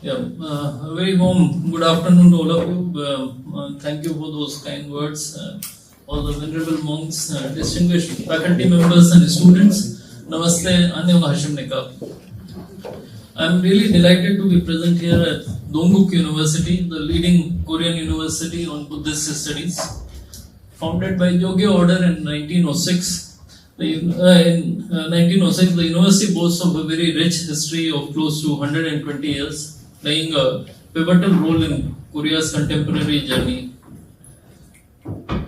A very warm good afternoon to all of you. Thank you for those kind words. All the venerable monks, distinguished faculty members and students. Namaste, Anyong Hashim Nikab. I am really delighted to be present here at Dongguk University, the leading Korean university on Buddhist studies. Founded by Jogye order in 1906. In 1906, the university boasts of a very rich history of close to 120 years, playing a pivotal role in Korea's contemporary journey.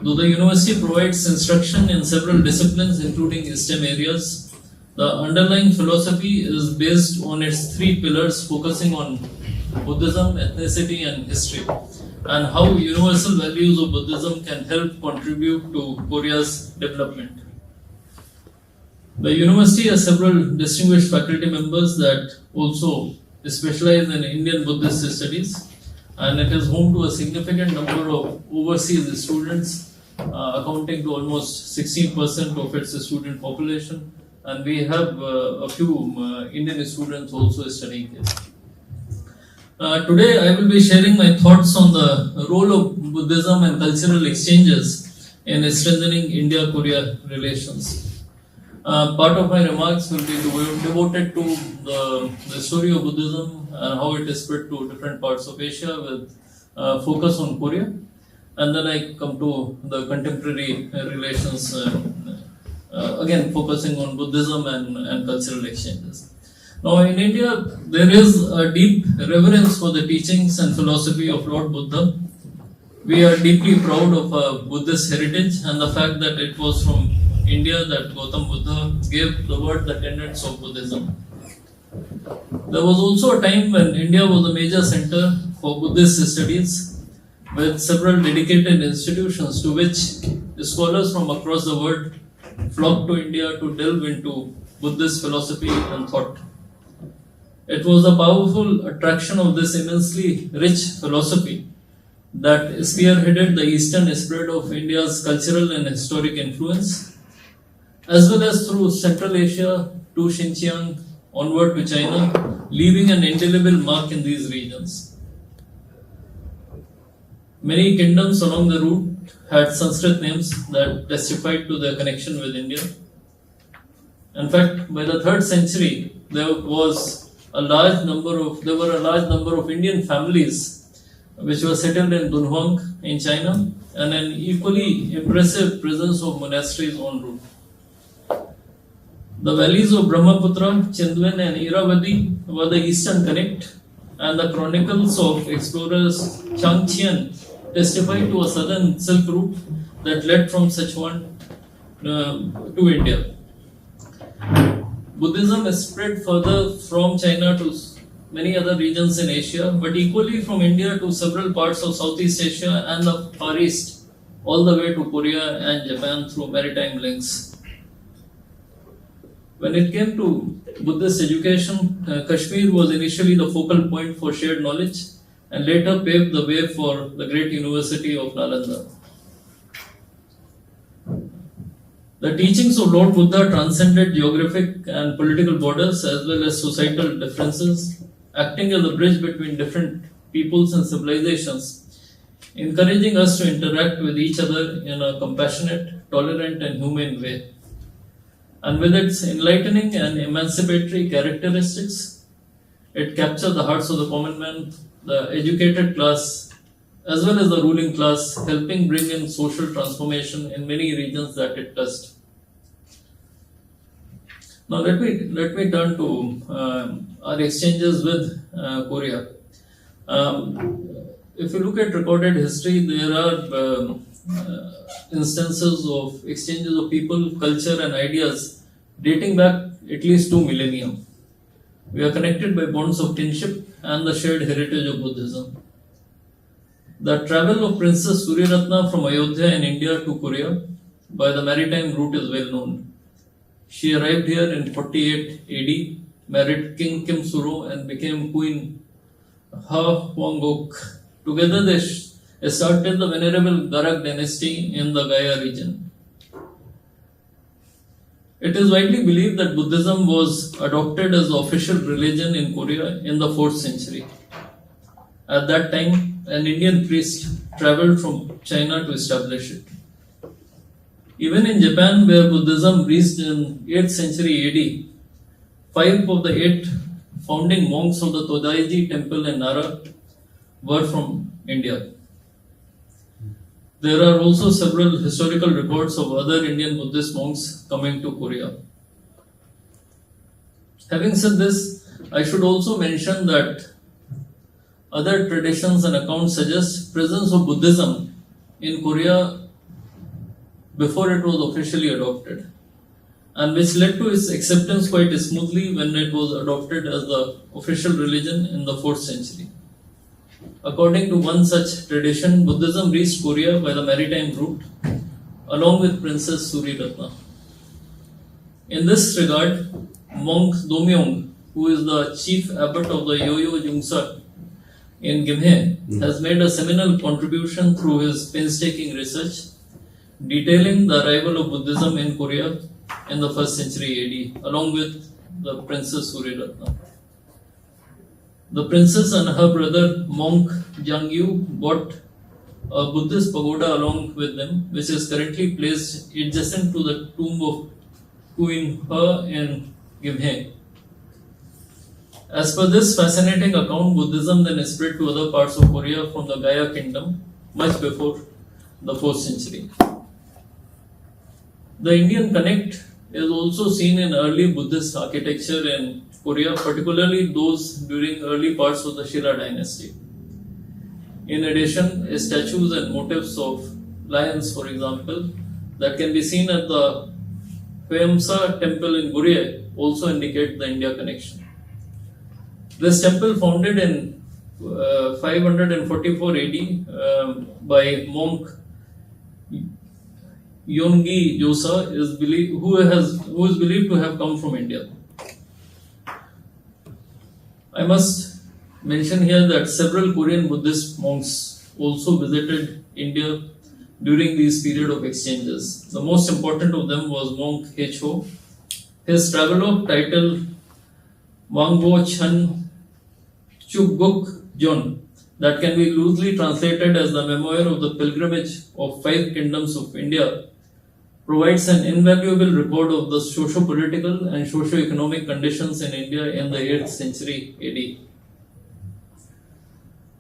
Though the university provides instruction in several disciplines, including STEM areas, the underlying philosophy is based on its three pillars, focusing on Buddhism, ethnicity, and history, and how universal values of Buddhism can help contribute to Korea's development. The university has several distinguished faculty members that also specialize in Indian Buddhist studies, and it is home to a significant number of overseas students, accounting to almost 16% of its student population, and we have a few Indian students also studying here. Today I will be sharing my thoughts on the role of Buddhism and cultural exchanges in strengthening India-Korea relations. Part of my remarks will be devoted to the story of Buddhism and how it is spread to different parts of Asia with focus on Korea. And then I come to the contemporary relations, again focusing on Buddhism and cultural exchanges. Now in India, there is a deep reverence for the teachings and philosophy of Lord Buddha. We are deeply proud of our Buddhist heritage and the fact that it was from India that Gautam Buddha gave the word, the tenets of Buddhism. There was also a time when India was a major center for Buddhist studies, with several dedicated institutions to which scholars from across the world flocked to India to delve into Buddhist philosophy and thought. It was the powerful attraction of this immensely rich philosophy that spearheaded the eastern spread of India's cultural and historic influence, as well as through Central Asia to Xinjiang, onward to China, leaving an indelible mark in these regions. Many kingdoms along the route had Sanskrit names that testified to their connection with India. In fact, by the 3rd century, there were a large number of Indian families which were settled in Dunhuang in China, and an equally impressive presence of monasteries en route. The valleys of Brahmaputra, Chindwan and Irrawaddy were the eastern connect, and the chronicles of explorers Changqian testify to a southern silk route that led from Sichuan to India. Buddhism is spread further from China to many other regions in Asia, but equally from India to several parts of Southeast Asia and the Far East, all the way to Korea and Japan through maritime links. When it came to Buddhist education, Kashmir was initially the focal point for shared knowledge and later paved the way for the great University of Nalanda. The teachings of Lord Buddha transcended geographic and political borders as well as societal differences, acting as a bridge between different peoples and civilizations, encouraging us to interact with each other in a compassionate, tolerant and humane way. And with its enlightening and emancipatory characteristics, it captured the hearts of the common man, the educated class, as well as the ruling class, helping bring in social transformation in many regions that it touched. Now let me turn to our exchanges with Korea. If you look at recorded history, there are instances of exchanges of people, culture and ideas dating back at least 2 millennia. We are connected by bonds of kinship and the shared heritage of Buddhism. The travel of Princess Suryaratna from Ayodhya in India to Korea by the maritime route is well known. She arrived here in 48 AD, married King Kim Suro and became Queen Ha Hwangok. Together they started the venerable Garak dynasty in the Gaya region. It is widely believed that Buddhism was adopted as the official religion in Korea in the 4th century. At that time, an Indian priest traveled from China to establish it. Even in Japan, where Buddhism reached in 8th century AD, 5 of the 8 founding monks of the Todaiji temple in Nara were from India. There are also several historical records of other Indian Buddhist monks coming to Korea. Having said this, I should also mention that other traditions and accounts suggest presence of Buddhism in Korea before it was officially adopted, and which led to its acceptance quite smoothly when it was adopted as the official religion in the 4th century. According to one such tradition, Buddhism reached Korea by the maritime route along with Princess Suriratna. In this regard, monk Domyong, who is the chief abbot of the Yoyo Jungsa in Gimhae, has made a seminal contribution through his painstaking research detailing the arrival of Buddhism in Korea in the 1st century AD, along with the Princess Suriratna. The princess and her brother, monk Jangyu, brought a Buddhist pagoda along with them, which is currently placed adjacent to the tomb of Queen He in Gimhae. As per this fascinating account, Buddhism then spread to other parts of Korea from the Gaya kingdom much before the 4th century. The Indian connect is also seen in early Buddhist architecture in Korea, particularly those during early parts of the Shilla dynasty. In addition, statues and motifs of lions, for example, that can be seen at the Hweomsa temple in Gurye also indicate the India connection. This temple, founded in 544 AD by monk Yongi Josa, who is believed to have come from India. I must mention here that several Korean Buddhist monks also visited India during this period of exchanges. The most important of them was monk Hecho. His travelogue titled Wangbo Chan Chuguk Jon, that can be loosely translated as the memoir of the pilgrimage of 5 kingdoms of India, provides an invaluable record of the socio-political and socio-economic conditions in India in the 8th century AD.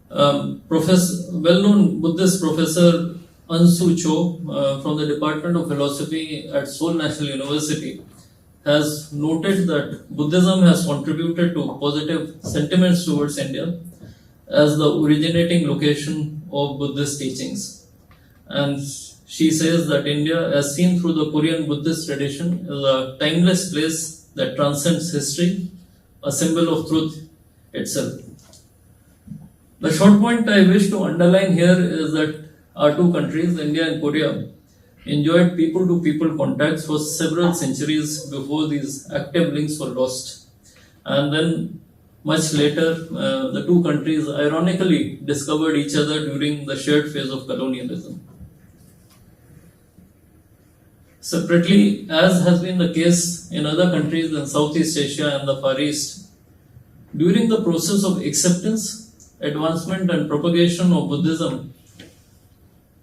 Well-known Buddhist professor Ansu Cho from the Department of Philosophy at Seoul National University has noted that Buddhism has contributed to positive sentiments towards India as the originating location of Buddhist teachings. And she says that India, as seen through the Korean Buddhist tradition, is a timeless place that transcends history, a symbol of truth itself. The short point I wish to underline here is that our two countries, India and Korea, enjoyed people-to-people contacts for several centuries before these active links were lost. And then, much later, the two countries ironically discovered each other during the shared phase of colonialism. Separately, as has been the case in other countries in Southeast Asia and the Far East, during the process of acceptance, advancement and propagation of Buddhism,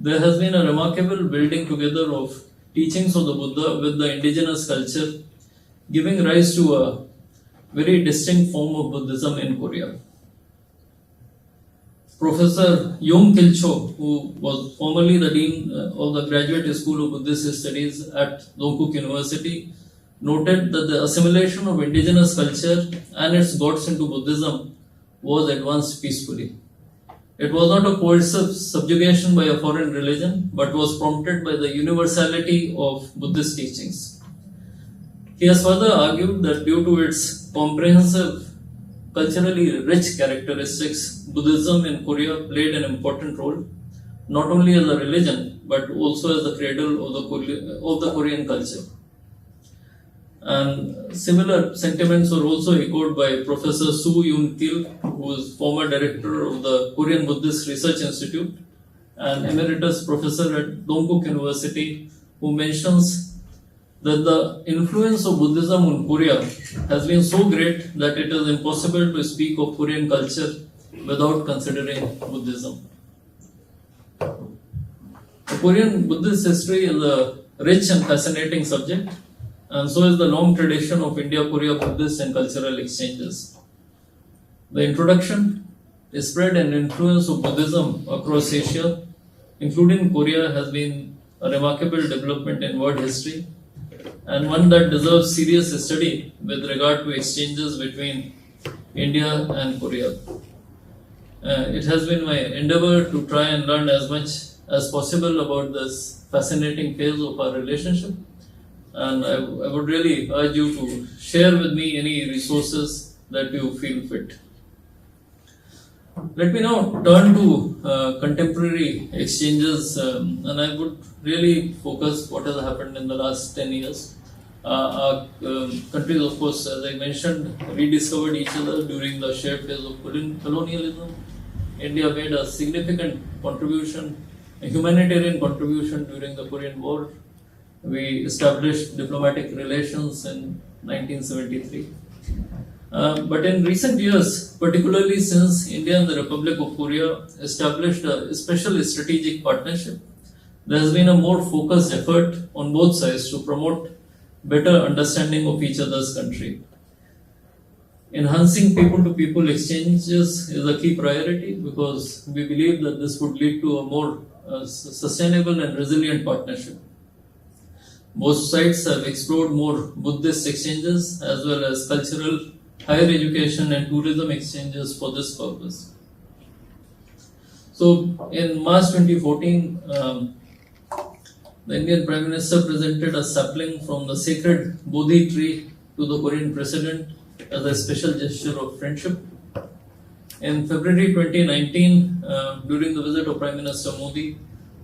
there has been a remarkable building together of teachings of the Buddha with the indigenous culture, giving rise to a very distinct form of Buddhism in Korea. Professor Yong Kil-cho, who was formerly the Dean of the Graduate School of Buddhist Studies at Dongguk University, noted that the assimilation of indigenous culture and its gods into Buddhism was advanced peacefully. It was not a coercive subjugation by a foreign religion, but was prompted by the universality of Buddhist teachings. He has further argued that due to its comprehensive, culturally rich characteristics, Buddhism in Korea played an important role, not only as a religion, but also as the cradle of the Korean culture. And similar sentiments were also echoed by Professor Soo Yoon Kil, who is former director of the Korean Buddhist Research Institute and emeritus professor at Dongguk University, who mentions that the influence of Buddhism on Korea has been so great that it is impossible to speak of Korean culture without considering Buddhism. The Korean Buddhist history is a rich and fascinating subject, and so is the long tradition of India-Korea Buddhist and cultural exchanges. The introduction, spread and influence of Buddhism across Asia, including Korea, has been a remarkable development in world history, and one that deserves serious study with regard to exchanges between India and Korea. It has been my endeavor to try and learn as much as possible about this fascinating phase of our relationship, and I would really urge you to share with me any resources that you feel fit. Let me now turn to contemporary exchanges, and I would really focus what has happened in the last 10 years. Our countries, of course, as I mentioned, rediscovered each other during the shared phase of colonialism. India made a significant contribution, a humanitarian contribution during the Korean War. We established diplomatic relations in 1973. But in recent years, particularly since India and the Republic of Korea established a special strategic partnership, there has been a more focused effort on both sides to promote better understanding of each other's country. Enhancing people-to-people exchanges is a key priority because we believe that this would lead to a more sustainable and resilient partnership. Both sides have explored more Buddhist exchanges as well as cultural, higher education and tourism exchanges for this purpose. So in March 2014, the Indian Prime Minister presented a sapling from the sacred Bodhi tree to the Korean President as a special gesture of friendship. In February 2019, during the visit of Prime Minister Modi,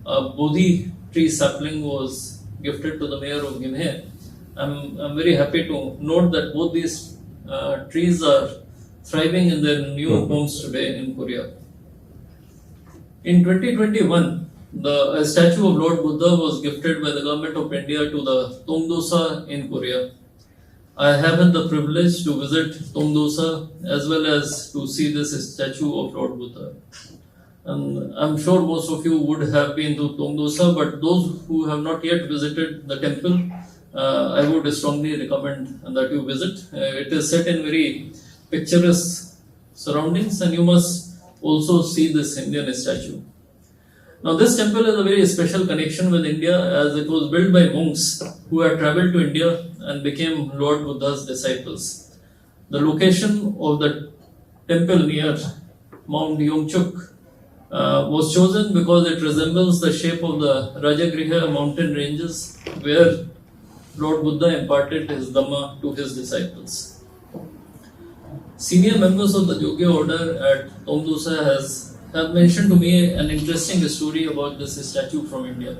a Bodhi tree sapling was gifted to the mayor of Gimhae. I'm very happy to note that both these trees are thriving in their new homes today in Korea. In 2021, a statue of Lord Buddha was gifted by the government of India to the Tongdosa in Korea. I have had the privilege to visit Tongdosa as well as to see this statue of Lord Buddha. And I'm sure most of you would have been to Tongdosa, but those who have not yet visited the temple, I would strongly recommend that you visit. It is set in very picturesque surroundings, and you must also see this Indian statue. Now, this temple has a very special connection with India as it was built by monks who had traveled to India and became Lord Buddha's disciples. The location of the temple near Mount Yongchuk was chosen because it resembles the shape of the Rajagriha mountain ranges where Lord Buddha imparted his Dhamma to his disciples. Senior members of the Yogya order at Tongdosa have mentioned to me an interesting story about this statue from India.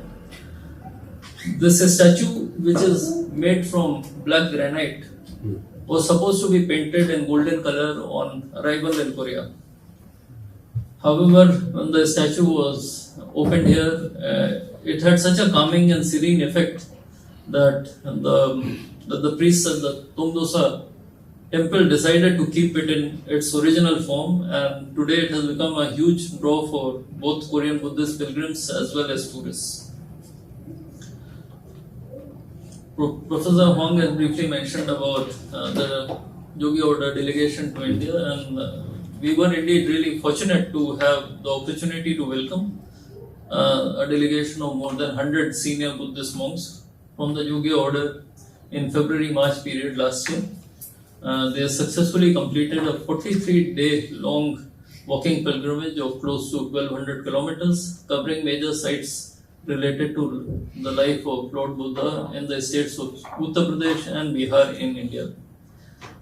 This statue, which is made from black granite, was supposed to be painted in golden color on arrival in Korea. However, when the statue was opened here, it had such a calming and serene effect that the priests at the Tongdosa temple decided to keep it in its original form, and today it has become a huge draw for both Korean Buddhist pilgrims as well as tourists. Professor Huang has briefly mentioned about the Yogya order delegation to India, and we were indeed really fortunate to have the opportunity to welcome a delegation of more than 100 senior Buddhist monks from the Yogya order in February-March period last year. They successfully completed a 43-day long walking pilgrimage of close to 1200 kilometers, covering major sites related to the life of Lord Buddha in the states of Uttar Pradesh and Bihar in India.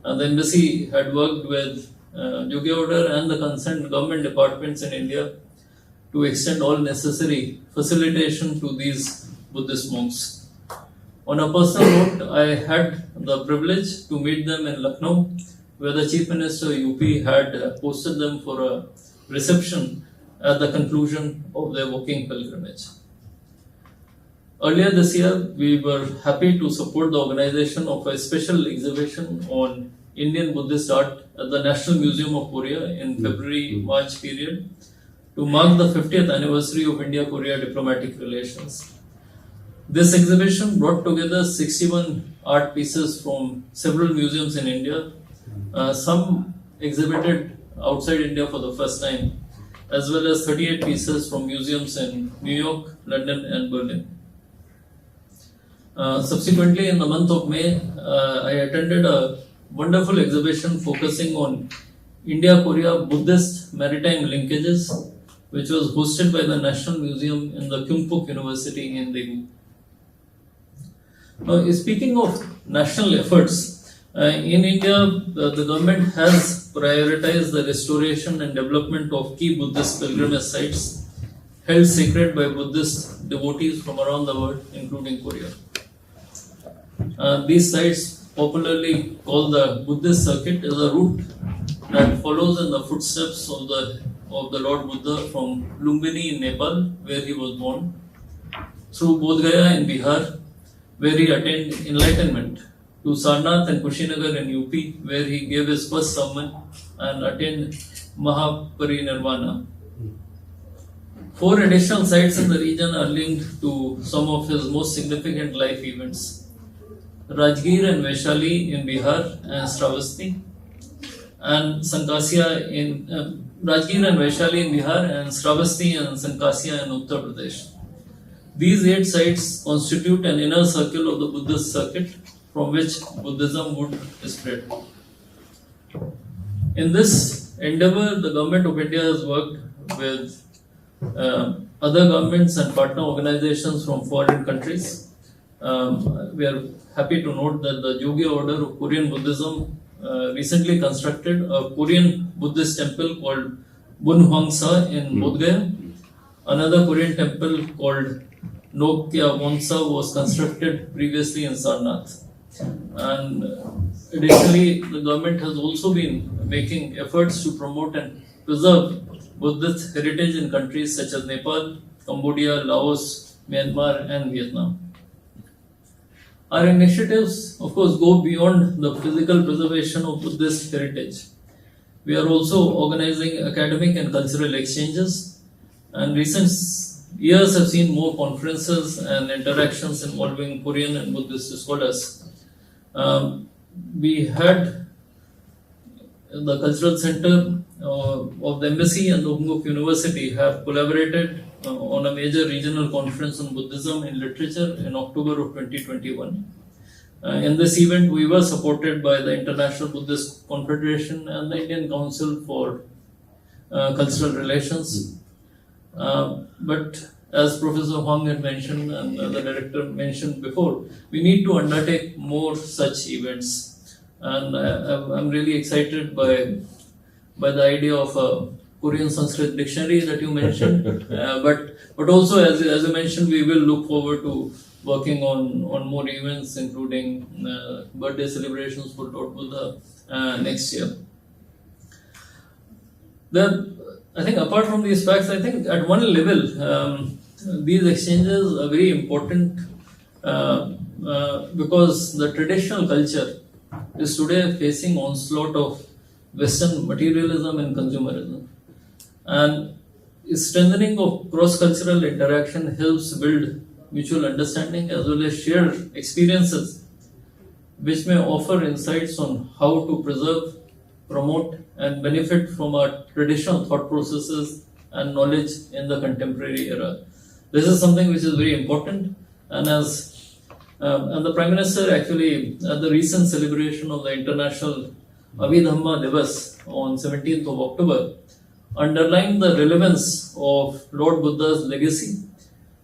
The embassy had worked with Yogya order and the concerned government departments in India to extend all necessary facilitation to these Buddhist monks. On a personal note, I had the privilege to meet them in Lucknow, where the Chief Minister UP had posted them for a reception at the conclusion of their walking pilgrimage. Earlier this year, we were happy to support the organization of a special exhibition on Indian Buddhist art at the National Museum of Korea in February-March period to mark the 50th anniversary of India-Korea diplomatic relations. This exhibition brought together 61 art pieces from several museums in India, some exhibited outside India for the first time, as well as 38 pieces from museums in New York, London and Berlin. Subsequently, in the month of May, I attended a wonderful exhibition focusing on India-Korea Buddhist maritime linkages, which was hosted by the National Museum in the Kyungpook University in Daegu. Now, speaking of national efforts, in India, the government has prioritized the restoration and development of key Buddhist pilgrimage sites held sacred by Buddhist devotees from around the world, including Korea. These sites, popularly called the Buddhist circuit, is a route that follows in the footsteps of the Lord Buddha from Lumbini in Nepal, where he was born, through Bodh Gaya in Bihar, where he attained enlightenment, to Sarnath and Kushinagar in UP, where he gave his first sermon and attained Mahaparinirvana. 4 additional sites in the region are linked to some of his most significant life events: Rajgir and Vaishali in Bihar and Shravasti, and Sankasya in Rajgir and Vaishali in Bihar and Shravasti and Sankasya in Uttar Pradesh. These 8 sites constitute an inner circle of the Buddhist circuit from which Buddhism would spread. In this endeavor, the Government of India has worked with other governments and partner organizations from foreign countries. We are happy to note that the Jogya Order of Korean Buddhism recently constructed a Korean Buddhist temple called Bunhwangsa in Bodh Gaya. Another Korean temple called Nokya Wonsa was constructed previously in Sarnath. And additionally, the government has also been making efforts to promote and preserve Buddhist heritage in countries such as Nepal, Cambodia, Laos, Myanmar and Vietnam. Our initiatives, of course, go beyond the physical preservation of Buddhist heritage. We are also organizing academic and cultural exchanges, and recent years have seen more conferences and interactions involving Korean and Buddhist scholars. We had the Cultural Center of the Embassy and the Umguk University have collaborated on a major regional conference on Buddhism in literature in October of 2021. In this event, we were supported by the International Buddhist Confederation and the Indian Council for Cultural Relations. But as Professor Huang had mentioned and the director mentioned before, we need to undertake more such events. And I'm really excited by the idea of a Korean Sanskrit dictionary that you mentioned. But also, as you mentioned, we will look forward to working on more events, including birthday celebrations for Lord Buddha next year. I think apart from these facts, I think at one level, these exchanges are very important because the traditional culture is today facing onslaught of Western materialism and consumerism. And strengthening of cross-cultural interaction helps build mutual understanding as well as shared experiences, which may offer insights on how to preserve, promote, and benefit from our traditional thought processes and knowledge in the contemporary era. This is something which is very important, and the Prime Minister actually at the recent celebration of the International Abhidhamma Divas on 17th of October underlined the relevance of Lord Buddha's legacy,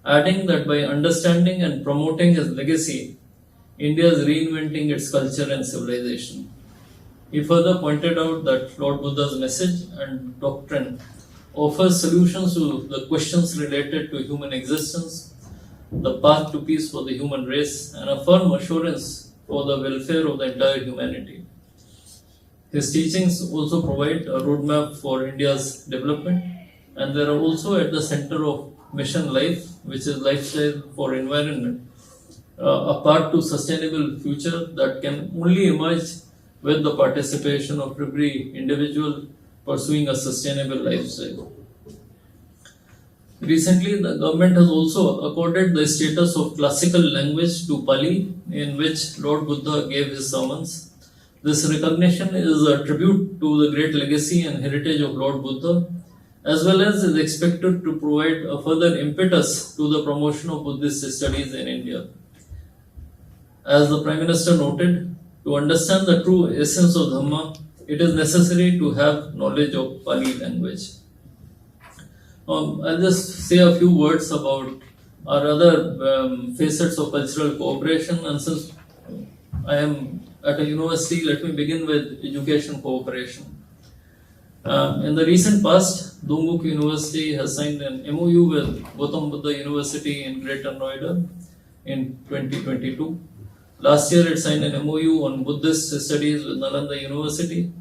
adding that by understanding and promoting his legacy, India is reinventing its culture and civilization. He further pointed out that Lord Buddha's message and doctrine offers solutions to the questions related to human existence, the path to peace for the human race, and a firm assurance for the welfare of the entire humanity. His teachings also provide a roadmap for India's development, and they are also at the center of Mission Life, which is lifestyle for environment, a path to sustainable future that can only emerge with the participation of every individual pursuing a sustainable lifestyle. Recently, the government has also accorded the status of classical language to Pali, in which Lord Buddha gave his sermons. This recognition is a tribute to the great legacy and heritage of Lord Buddha, as well as is expected to provide a further impetus to the promotion of Buddhist studies in India. As the Prime Minister noted, to understand the true essence of Dhamma, it is necessary to have knowledge of Pali language. I'll just say a few words about our other facets of cultural cooperation, and since I am at a university, let me begin with education cooperation. In the recent past, Dongguk University has signed an MOU with Gautam Buddha University in Greater Noida in 2022. Last year, it signed an MOU on Buddhist studies with Nalanda University,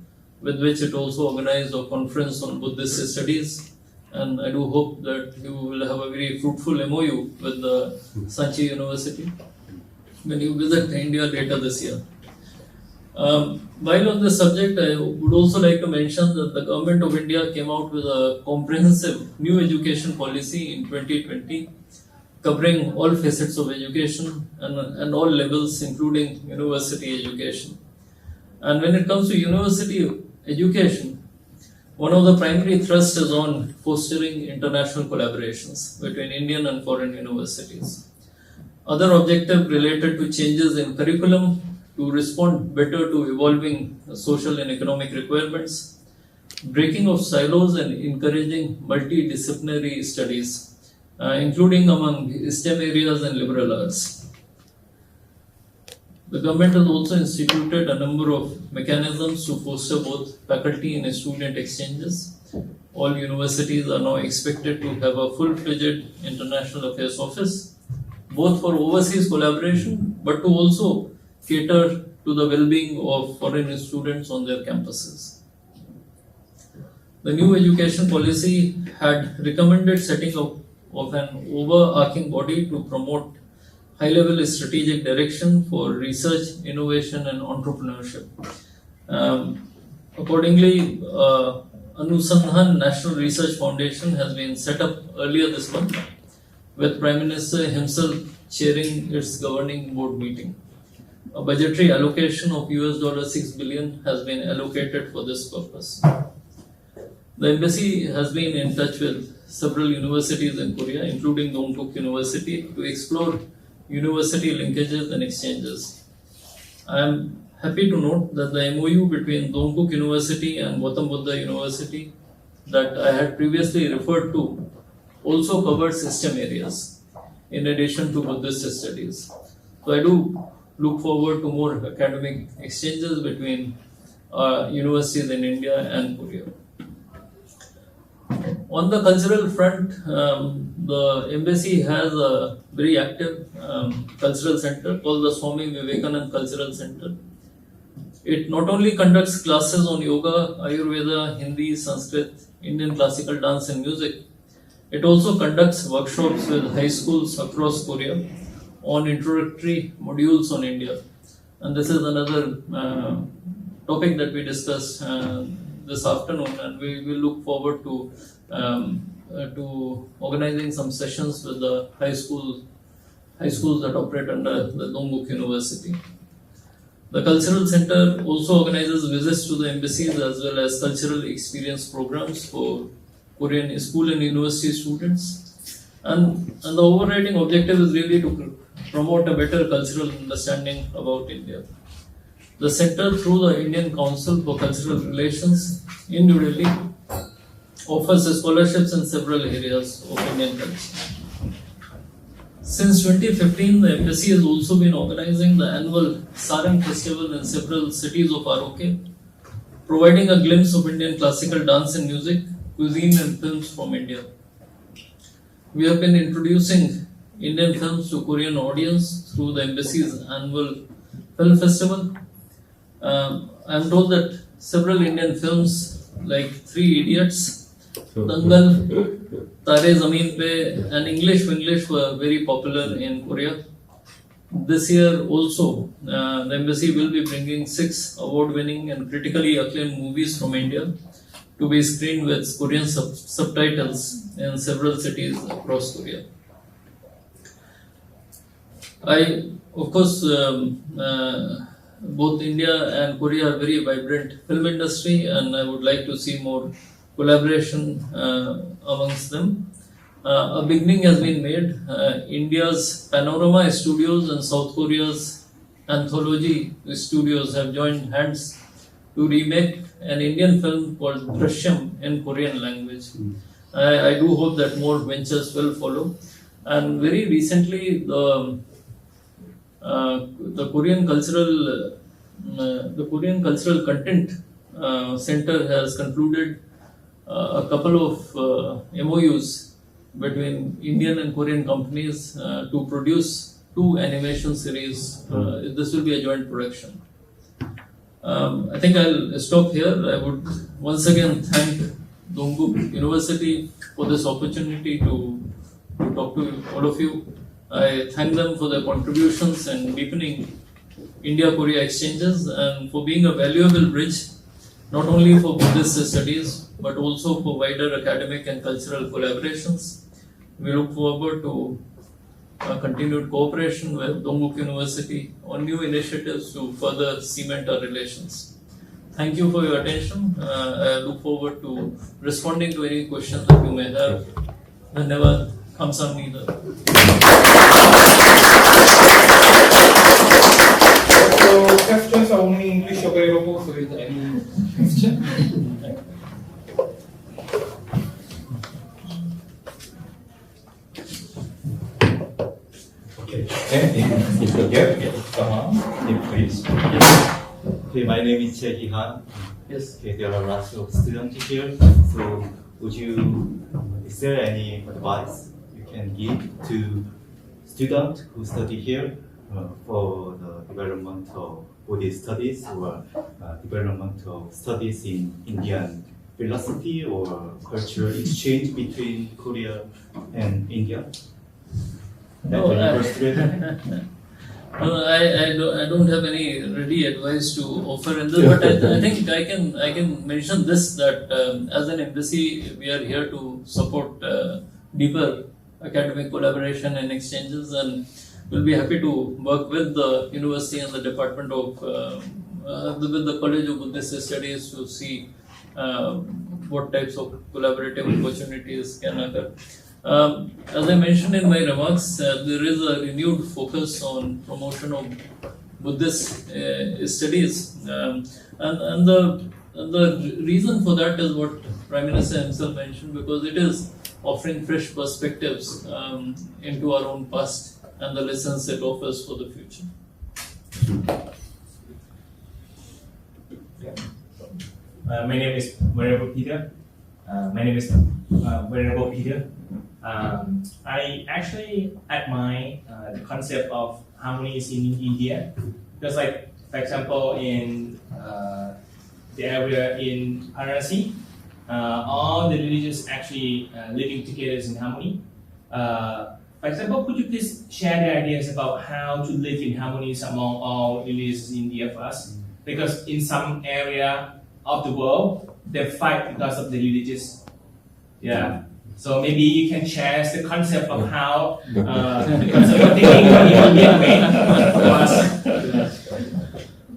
with which it also organized a conference on Buddhist studies. And I do hope that you will have a very fruitful MOU with the Sanchi University when you visit India later this year. While on this subject, I would also like to mention that the Government of India came out with a comprehensive new education policy in 2020, covering all facets of education and all levels, including university education. And when it comes to university education, one of the primary thrusts is on fostering international collaborations between Indian and foreign universities. Other objectives related to changes in curriculum to respond better to evolving social and economic requirements, breaking of silos and encouraging multidisciplinary studies, including among STEM areas and liberal arts. The government has also instituted a number of mechanisms to foster both faculty and student exchanges. All universities are now expected to have a full-fledged international affairs office, both for overseas collaboration, but to also cater to the well-being of foreign students on their campuses. The new education policy had recommended setting up of an overarching body to promote high-level strategic direction for research, innovation, and entrepreneurship. Accordingly, Anusandhan National Research Foundation has been set up earlier this month, with Prime Minister himself chairing its governing board meeting. A budgetary allocation of $6 billion has been allocated for this purpose. The embassy has been in touch with several universities in Korea, including Dongguk University, to explore university linkages and exchanges. I am happy to note that the MOU between Dongguk University and Gautam Buddha University that I had previously referred to also covers STEM areas in addition to Buddhist studies. So I do look forward to more academic exchanges between universities in India and Korea. On the cultural front, the embassy has a very active cultural center called the Swami Vivekanand Cultural Center. It not only conducts classes on yoga, Ayurveda, Hindi, Sanskrit, Indian classical dance and music, it also conducts workshops with high schools across Korea on introductory modules on India. And this is another topic that we discussed this afternoon, and we will look forward to organizing some sessions with the high schools that operate under the Dongguk University. The Cultural Center also organizes visits to the embassies as well as cultural experience programs for Korean school and university students. And the overriding objective is really to promote a better cultural understanding about India. The center, through the Indian Council for Cultural Relations in New Delhi, offers scholarships in several areas of Indian culture. Since 2015, the embassy has also been organizing the annual Sarang Festival in several cities of ROK, providing a glimpse of Indian classical dance and music, cuisine and films from India. We have been introducing Indian films to Korean audience through the embassy's annual film festival. I am told that several Indian films like Three Idiots, Dangal, Tare Zameen Pe, and English were very popular in Korea. this year also, the embassy will be bringing 6 award-winning and critically acclaimed movies from India to be screened with Korean subtitles in several cities across Korea. Of course, both India and Korea are very vibrant film industry, and I would like to see more collaboration amongst them. A beginning has been made. India's Panorama Studios and South Korea's Anthology Studios have joined hands to remake an Indian film called Drishyam in Korean language. I do hope that more ventures will follow. And very recently, the Korean Cultural Content Center has concluded a couple of MOUs between Indian and Korean companies to produce 2 animation series. This will be a joint production. I think I'll stop here. I would once again thank Dongguk University for this opportunity to talk to all of you. I thank them for their contributions in deepening India-Korea exchanges and for being a valuable bridge not only for Buddhist studies but also for wider academic and cultural collaborations. We look forward to continued cooperation with Dongguk University on new initiatives to further cement our relations. Thank you for your attention. I look forward to responding to any questions that you may have. Dhanyavad. Kamsahamnida. So questions are only English available, so is there any question? Okay. Please. Okay, my name is Che. Yes. Okay, there are lots of students here. So, would you? Is there any advice you can give to students who study here for the development of Buddhist studies or development of studies in Indian philosophy or cultural exchange between Korea and India? No, I don't have any ready advice to offer in this, but I think I can mention this, that as an embassy we are here to support deeper academic collaboration and exchanges, and we'll be happy to work with the university and the department of with the College of Buddhist Studies to see what types of collaborative opportunities can occur. As I mentioned in my remarks, there is a renewed focus on promotion of Buddhist studies, and the reason for that is what Prime Minister himself mentioned, because it is offering fresh perspectives into our own past and the lessons it offers for the future. My name is Venerable Peter. I actually admire the concept of harmonies in India, because, like, for example, in the area in Varanasi, all the religions actually living together in harmony. For example, could you please share the ideas about how to live in harmony among all religions in India for us? Because in some area of the world, they fight because of the religious. Yeah. So maybe you can share the concept of how the concept of thinking in Indian way for us.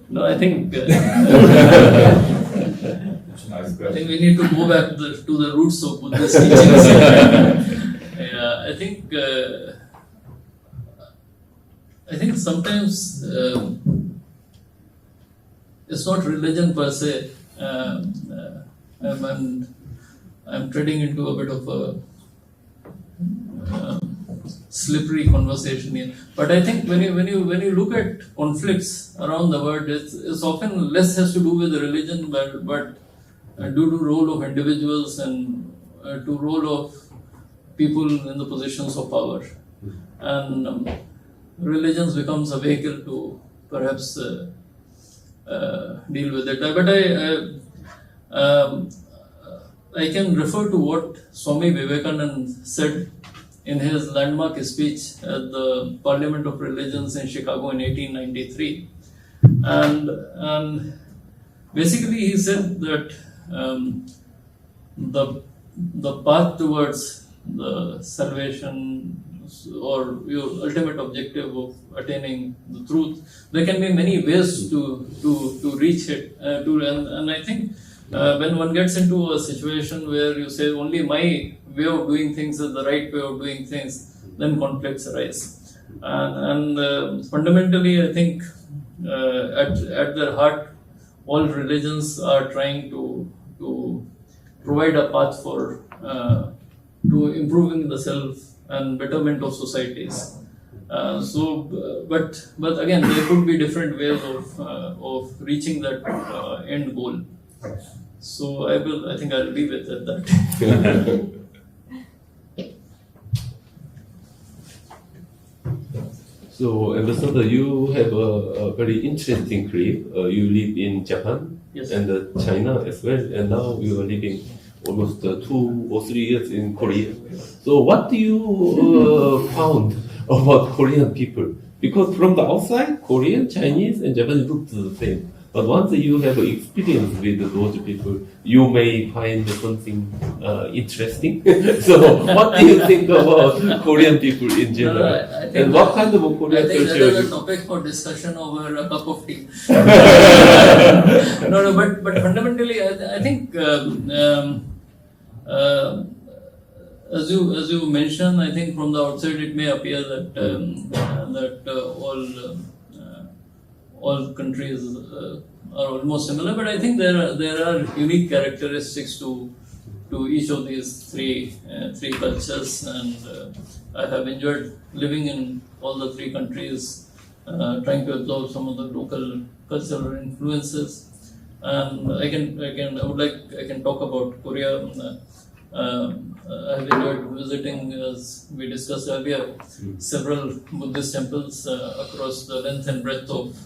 No, I think I think we need to go back to the roots of Buddhist teachings. I think sometimes it's not religion per se. I'm treading into a bit of a slippery conversation here. But I think when you look at conflicts around the world, it's often less has to do with religion, but due to role of individuals and to role of people in the positions of power, and religions becomes a vehicle to perhaps deal with it. But I can refer to what Swami Vivekananda said in his landmark speech at the Parliament of Religions in Chicago in 1893. And basically he said that the path towards the salvation or your ultimate objective of attaining the truth, there can be many ways to reach it. And I think when one gets into a situation where you say only my way of doing things is the right way of doing things, then conflicts arise. And fundamentally, I think at their heart, all religions are trying to provide a path for to improving the self and betterment of societies. But again, there could be different ways of reaching that end goal. So I think I'll leave it at that. So, Ambassador, you have a very interesting career. You live in Japan Yes. and China as well, and now you are living almost 2 or 3 years in Korea. So, what do you found about Korean people? Because from the outside, Korean, Chinese, and Japanese look the same. But once you have experience with those people, you may find something interesting. So, what do you think about Korean people in general? I think And what kind of a Korean I think that culture? is a topic for discussion over a cup of tea. No, but fundamentally, I think as you mentioned, I think from the outside it may appear that all countries are almost similar, but I think there are unique characteristics to each of these three cultures, and I have enjoyed living in all the 3 countries, trying to absorb some of the local cultural influences. And I can talk about Korea. I have enjoyed visiting, as we discussed earlier, several Buddhist temples across the length and breadth of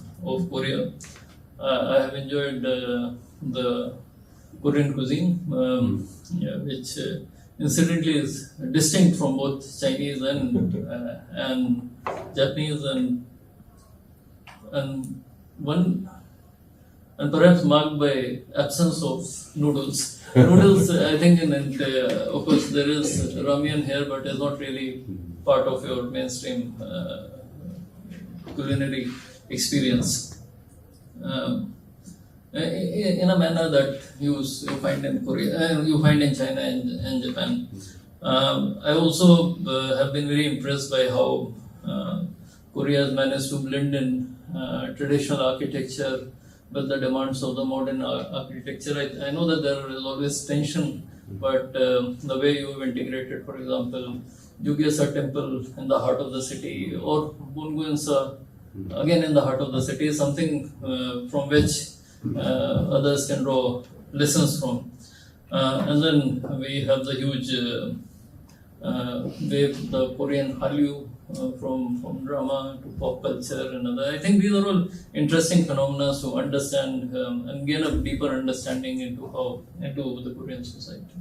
Korea. I have enjoyed the Korean cuisine, which incidentally is distinct from both Chinese and Japanese, and perhaps marked by absence of noodles. Noodles, I think, of course, there is ramen here, but it's not really part of your mainstream culinary experience. In a manner that you find in Korea, you find in China and Japan. I also have been very impressed by how Korea has managed to blend in traditional architecture with the demands of the modern architecture. I know that there is always tension, but the way you have integrated, for example, Jugyesa temple in the heart of the city, or Bunguensa again in the heart of the city, is something from which others can draw lessons from. And then we have the huge wave, the Korean Hallyu, from drama to pop culture and other. I think these are all interesting phenomena to understand and gain a deeper understanding into the Korean society.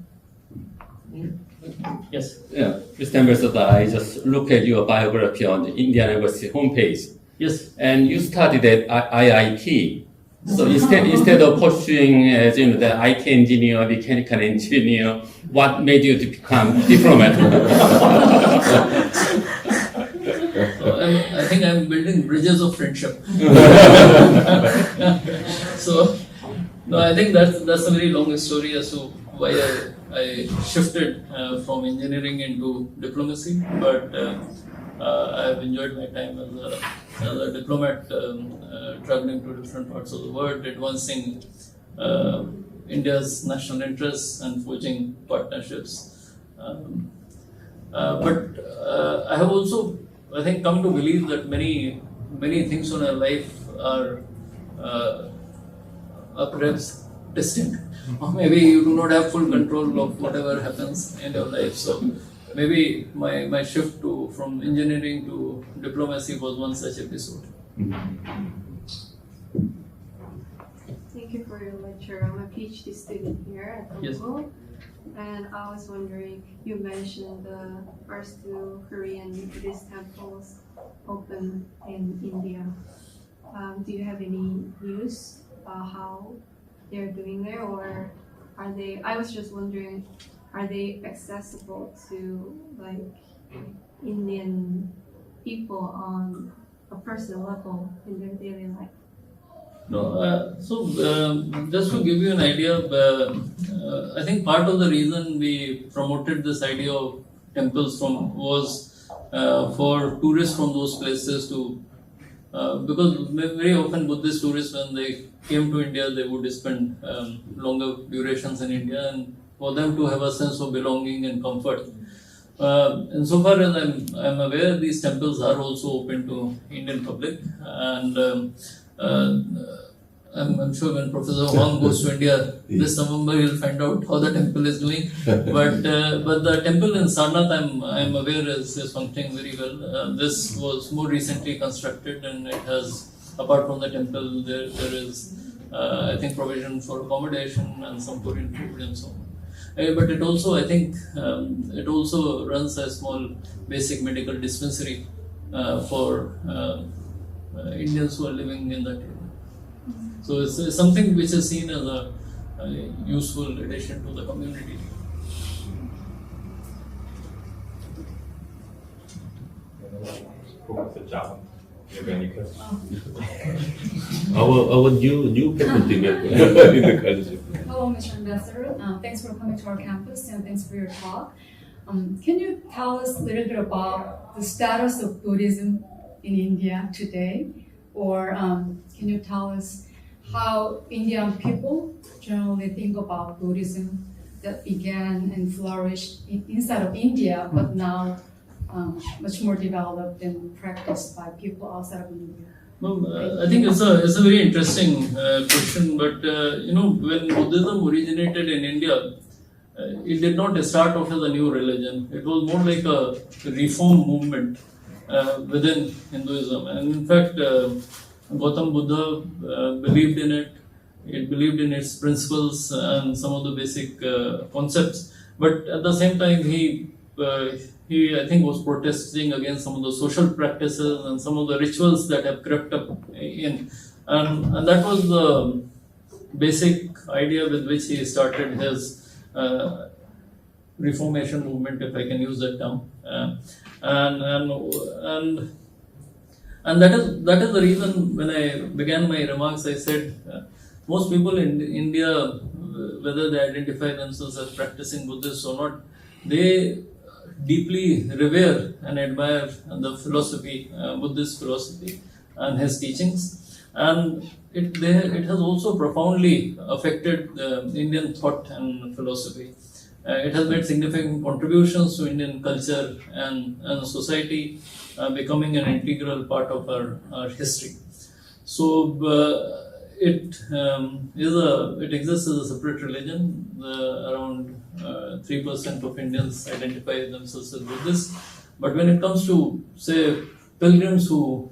Yes. Yeah, Mr. Ambassador, I just look at your biography on the Indian Embassy homepage, Yes. and you studied at IIT. So instead of pursuing as the IT engineer, mechanical engineer, what made you to become diplomat? I think I'm building bridges of friendship. So, no, I think that's a very long story as to why I shifted from engineering into diplomacy. But I have enjoyed my time as a diplomat, traveling to different parts of the world, advancing India's national interests and forging partnerships. But I have also, I think, come to believe that many things in our life are perhaps destined, or maybe you do not have full control of whatever happens in your life. So maybe my shift from engineering to diplomacy was one such episode. Thank you for your lecture. I'm a PhD student here at Yes. Google. And I was wondering, you mentioned the first two Korean Buddhist temples open in India. Do you have any news about how they're doing there, or are they? I was just wondering, are they accessible to like Indian people on a personal level in their daily life? No, just to give you an idea, I think part of the reason we promoted this idea of temples was for tourists from those places to, because very often Buddhist tourists, when they came to India, they would spend longer durations in India, and for them to have a sense of belonging and comfort. Insofar as I'm aware, these temples are also open to Indian public, and I'm sure when Professor Wang goes to India this November, he'll find out how the temple is doing. But the temple in Sarnath, I'm aware is functioning very well. This was more recently constructed, and it has, apart from the temple, there is I think provision for accommodation and some Korean food and so on. But it also, I think, it also runs a small basic medical dispensary for Indians who are living in that area. So it's something which is seen as a useful addition to the community. Professor Zhang, you have any questions? Our new faculty member in the college. Hello, Mr. Ambassador. Thanks for coming to our campus and thanks for your talk. Can you tell us a little bit about the status of Buddhism in India today? Or can you tell us how Indian people generally think about Buddhism that began and flourished inside of India, but now much more developed and practiced by people outside of India? No, I think it's a very interesting question, but when Buddhism originated in India, it did not start off as a new religion. It was more like a reform movement within Hinduism, and in fact, Gautam Buddha believed in it. It believed in its principles and some of the basic concepts. But at the same time, he I think was protesting against some of the social practices and some of the rituals that have crept up in, and that was the basic idea with which he started his reformation movement, if I can use that term, and that is the reason when I began my remarks, I said most people in India, whether they identify themselves as practicing Buddhists or not, they deeply revere and admire the philosophy, Buddhist philosophy and his teachings, and it has also profoundly affected Indian thought and philosophy. It has made significant contributions to Indian culture and society, becoming an integral part of our history. So it exists as a separate religion. Around 3% of Indians identify themselves as Buddhists. But when it comes to, say, pilgrims who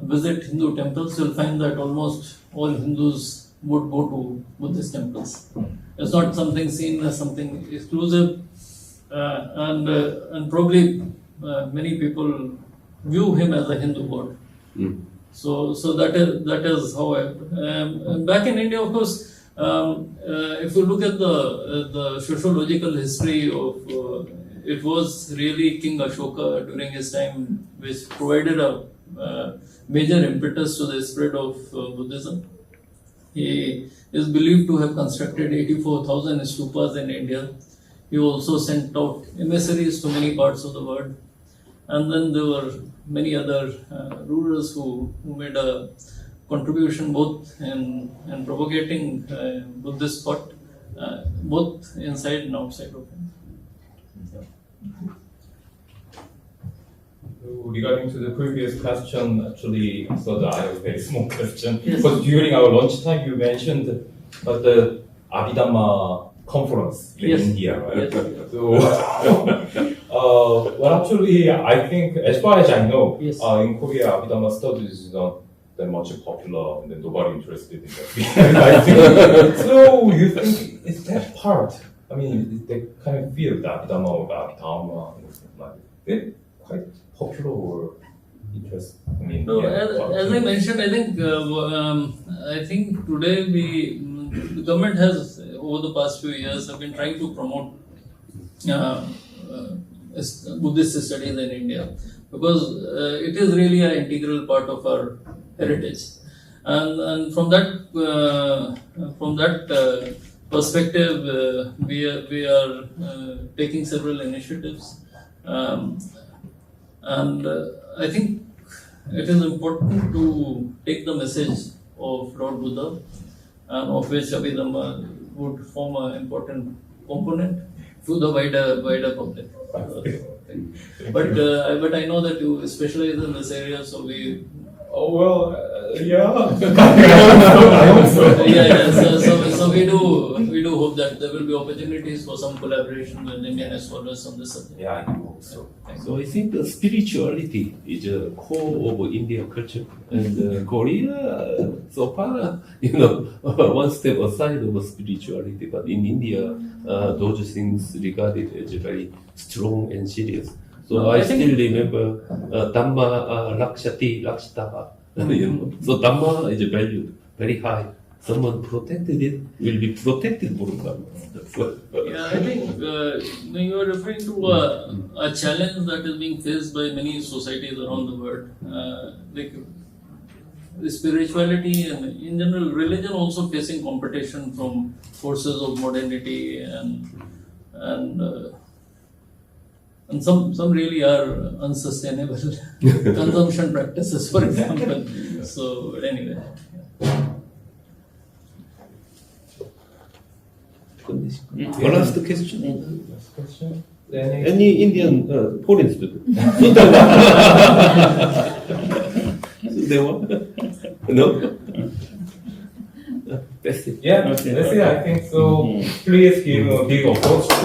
visit Hindu temples, you'll find that almost all Hindus would go to Buddhist temples. It's not something seen as something exclusive, and probably many people view him as a Hindu god. So that is how back in India, of course, if you look at the sociological history of it was really King Ashoka during his time which provided a major impetus to the spread of Buddhism. He is believed to have constructed 84,000 stupas in India. He also sent out emissaries to many parts of the world. And then there were many other rulers who made a contribution both in propagating Buddhist thought, both inside and outside of India. Regarding to the previous question, actually, so I have a very small question. Yes. But during our lunchtime, you mentioned the Abhidhamma conference in Yes. India, right? Yes. So, well, actually, I think, as far as I know, Yes. in Korea, Abhidhamma studies is not that much popular, and nobody interested in that. I think, so you think is that part I mean, they kind of feel that Abhidhamma or Abhidharma, like, they're quite popular or interesting. I mean, No, yeah, as I mentioned, I think today the government has over the past few years have been trying to promote Buddhist studies in India because it is really an integral part of our heritage, and from that perspective, we are taking several initiatives, and I think it is important to take the message of Lord Buddha, of which Abhidhamma would form an important component to the wider public. But I know that you specialize in this area, so we. Oh well, yeah. I hope so. So we do hope that there will be opportunities for some collaboration with Indian scholars on this subject. Yeah, I do hope so. So I think the spirituality is a core of Indian culture, and Korea so far, one step aside of spirituality, but in India, those things regarded as very strong and serious. So I still remember Dhamma Lakshati Lakshita. So Dhamma is valued very high. Someone protected it will be protected from Dhamma. Yeah, I think you are referring to a challenge that is being faced by many societies around the world. Like the spirituality and in general religion also facing competition from forces of modernity and some really are unsustainable consumption practices, for example. So anyway. One last question. Last question. Any Indian foreign student? There one? No? That's it. Yeah, that's it. I think so. Please give a big applause to